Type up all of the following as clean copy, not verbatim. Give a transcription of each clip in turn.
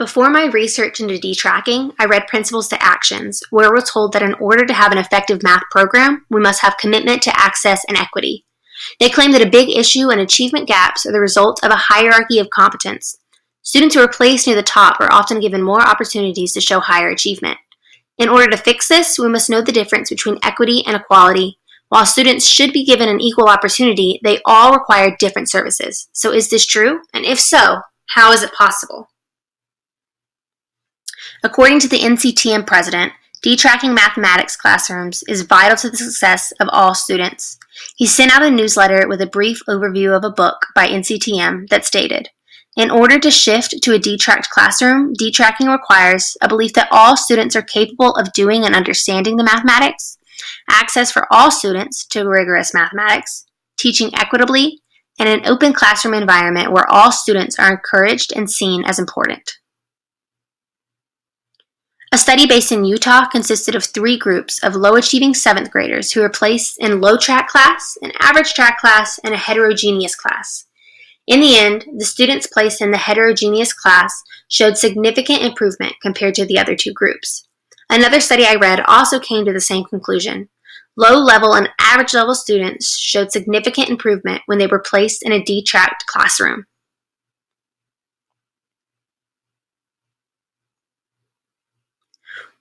Before my research into detracking, I read Principles to Actions, where we're told that in order to have an effective math program, we must have commitment to access and equity. They claim that a big issue and achievement gaps are the result of a hierarchy of competence. Students who are placed near the top are often given more opportunities to show higher achievement. In order to fix this, we must know the difference between equity and equality. While students should be given an equal opportunity, they all require different services. So is this true? And if so, how is it possible? According to the NCTM president, detracking mathematics classrooms is vital to the success of all students. He sent out a newsletter with a brief overview of a book by NCTM that stated, "In order to shift to a detracked classroom, detracking requires a belief that all students are capable of doing and understanding the mathematics, access for all students to rigorous mathematics, teaching equitably, and an open classroom environment where all students are encouraged and seen as important." A study based in Utah consisted of 3 groups of low-achieving 7th graders who were placed in low-track class, an average track class, and a heterogeneous class. In the end, the students placed in the heterogeneous class showed significant improvement compared to the other 2 groups. Another study I read also came to the same conclusion. Low-level and average-level students showed significant improvement when they were placed in a detracked classroom.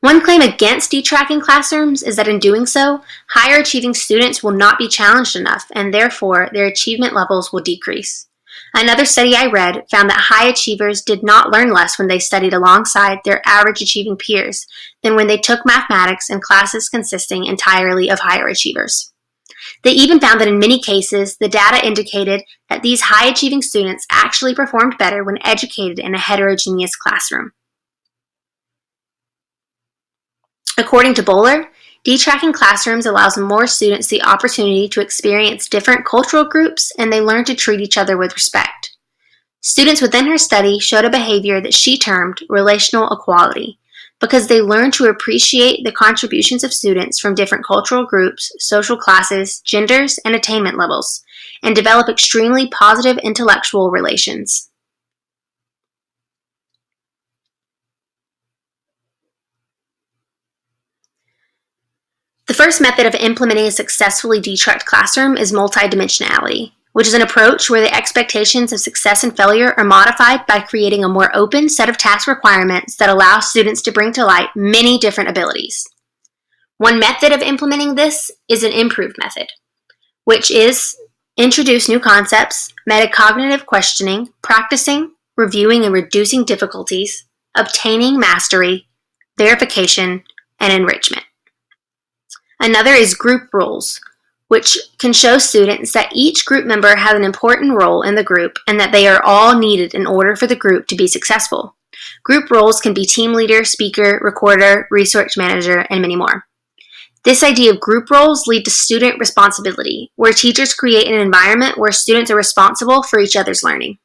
One claim against detracking classrooms is that in doing so, higher achieving students will not be challenged enough, and therefore their achievement levels will decrease. Another study I read found that high achievers did not learn less when they studied alongside their average achieving peers than when they took mathematics in classes consisting entirely of higher achievers. They even found that in many cases, the data indicated that these high achieving students actually performed better when educated in a heterogeneous classroom. According to Bowler, detracking classrooms allows more students the opportunity to experience different cultural groups, and they learn to treat each other with respect. Students within her study showed a behavior that she termed relational equality, because they learned to appreciate the contributions of students from different cultural groups, social classes, genders, and attainment levels, and develop extremely positive intellectual relations. The first method of implementing a successfully detracked classroom is multidimensionality, which is an approach where the expectations of success and failure are modified by creating a more open set of task requirements that allow students to bring to light many different abilities. One method of implementing this is an improved method, which is introduce new concepts, metacognitive questioning, practicing, reviewing and reducing difficulties, obtaining mastery, verification, and enrichment. Another is group roles, which can show students that each group member has an important role in the group and that they are all needed in order for the group to be successful. Group roles can be team leader, speaker, recorder, research manager, and many more. This idea of group roles leads to student responsibility, where teachers create an environment where students are responsible for each other's learning.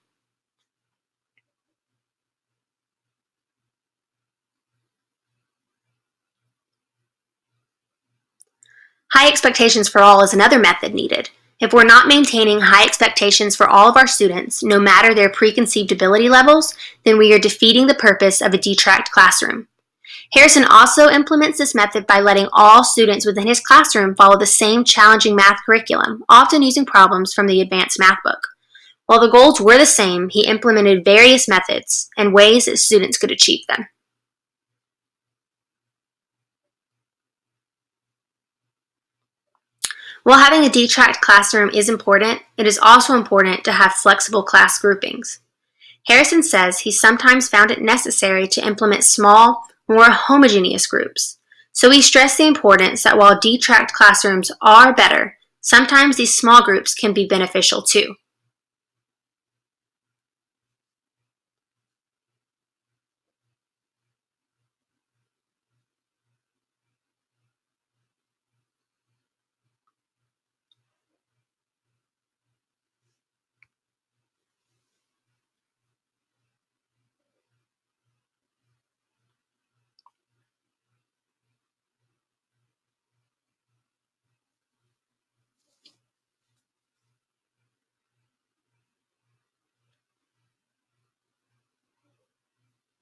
High expectations for all is another method needed. If we're not maintaining high expectations for all of our students, no matter their preconceived ability levels, then we are defeating the purpose of a detracked classroom. Harrison also implements this method by letting all students within his classroom follow the same challenging math curriculum, often using problems from the advanced math book. While the goals were the same, he implemented various methods and ways that students could achieve them. While having a detracked classroom is important, it is also important to have flexible class groupings. Harrison says he sometimes found it necessary to implement small, more homogeneous groups. So he stressed the importance that while detracked classrooms are better, sometimes these small groups can be beneficial too.